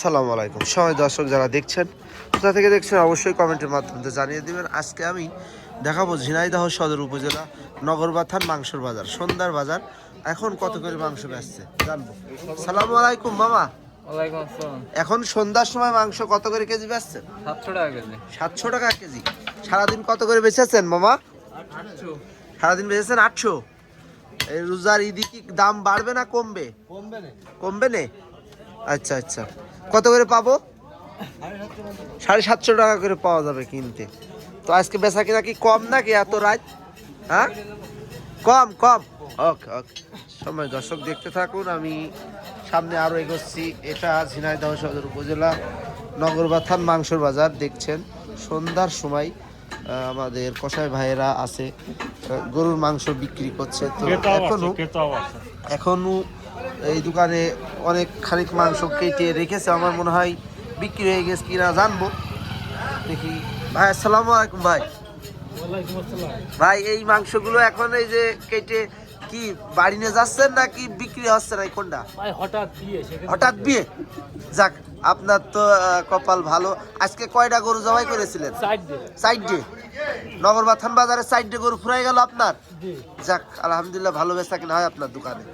আসসালামু আলাইকুম সবাই দর্শক যারা দেখছেন কোথা থেকে দেখছেন অবশ্যই কমেন্টের মাধ্যমে জানিয়ে দিবেন। আজকে আমি দেখাবো ঝিনাইদহ সদর উপজেলা নগরবাথান মাংসের বাজার, সন্ধ্যার বাজার। এখন কত করে মাংস বেচছে জানবো। সালামু আলাইকুম মামা। ওয়ালাইকুম আসসালাম। এখন সন্ধ্যার সময় মাংস কত করে কেজি বেচছে? 700 টাকা কেজি। 700 টাকা কেজি। সারাদিন কত করে বেচেছেন মামা? 800। সারাদিন বেচেছেন 800। এই রোজার ঈদে কি দাম বাড়বে না কমবে? কমবে না। আচ্ছা আচ্ছা, কত করে পাবো? 750 টাকা করে পাওয়া যাবে কিনতে। তো আজকে বেচা কিনা কি কম নাকি এত রাত? হ্যাঁ, কম কম। ওকে ওকে, সময় দর্শক দেখতে থাকুন, আমি সামনে আরও এগোচ্ছি। এটা ঝিনাইদহ সদর উপজেলা নগরবাথান মাংসর বাজার। দেখছেন সন্ধ্যার সময় আমাদের কসাই ভাইয়েরা আছে, গরুর মাংস বিক্রি করছে। তো এখনো এই দোকানে অনেক খানিক মাংস কেটে রেখেছে, আমার মনে হয় বিক্রি হয়ে গেছে কিনা জানবো। দেখি ভাই, আসসালামু আলাইকুম ভাই। ভাই এই মাংসগুলো এখন এই যে কেটে কি বাড়ি নিয়ে যাচ্ছেন নাকি বিক্রি হচ্ছে না? কোনটা? হঠাৎ বিয়ে। যাক, আপনার তো কপাল ভালো। আজকে কয়টা গরু জবাই করেছিলেন? সাইডে নগরবাথান বাজারে সাইডে গরু ফুরাই গেল আপনার। যাক আলহামদুলিল্লাহ, ভালো বেচা কিনা হয় আপনার দোকানে।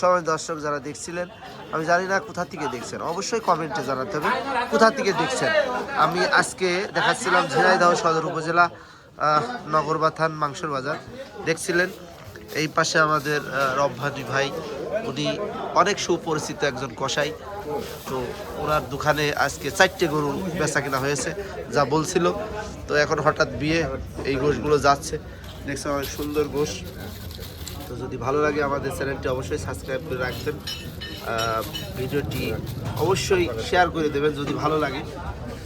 সবাই দর্শক যারা দেখছিলেন, আমি জানি না কোথা থেকে দেখছেন, অবশ্যই কমেন্টে জানাতে হবে কোথা থেকে দেখছেন। আমি আজকে দেখাচ্ছিলাম ঝিনাইদহ সদর উপজেলা নগরবাথান মাংসের বাজার। দেখছিলেন এই পাশে আমাদের রব্বানী ভাই, উনি অনেক সুপরিচিত একজন কসাই। তো ওনার দোকানে আজকে 4টে গরু বেচা কিনা হয়েছে যা বলছিল। তো এখন হঠাৎ বিয়ে, এই গোশগুলো যাচ্ছে। দেখছেন অনেক সুন্দর গোশ। তো যদি ভালো লাগে আমাদের চ্যানেলটি অবশ্যই সাবস্ক্রাইব করে রাখবেন, ভিডিওটি অবশ্যই শেয়ার করে দেবেন যদি ভালো লাগে।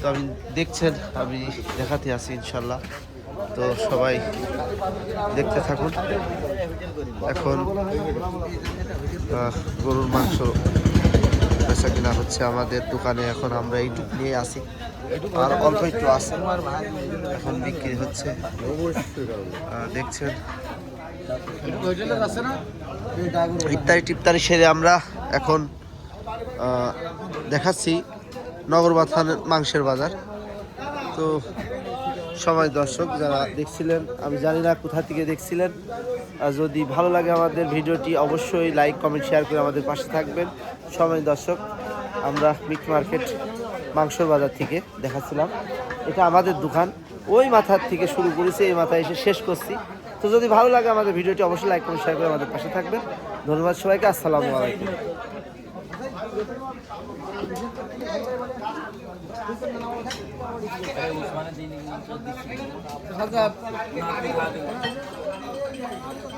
তো আমি দেখছেন আমি দেখাতে আসি ইনশাল্লাহ। তো সবাই দেখতে থাকুন। এখন গরুর মাংস বেচা কিনা হচ্ছে আমাদের দোকানে। এখন আমরা এইটুকু নিয়ে আসি, আর অল্প একটু আছে, এখন বিক্রি হচ্ছে। দেখছেন ইফতারি টিফতারি সেরে আমরা এখন দেখাচ্ছি নগরবাথানের মাংসের বাজার। তো সবাই দর্শক যারা দেখছিলেন, আমি জানি না কোথা থেকে দেখছিলেন, যদি ভালো লাগে আমাদের ভিডিওটি অবশ্যই লাইক কমেন্ট শেয়ার করে আমাদের পাশে থাকবেন। সবাই দর্শক, আমরা মিট মার্কেট মাংসর বাজার থেকে দেখাচ্ছিলাম। এটা আমাদের দোকান, ওই মাথার থেকে শুরু করেছি, এই মাথায় এসে শেষ করছি। তো যদি ভালো লাগে আমাদের ভিডিওটি অবশ্যই লাইক কমেন্ট শেয়ার করে আমাদের পাশে থাকবেন। ধন্যবাদ সবাইকে, আসসালামু আলাইকুম।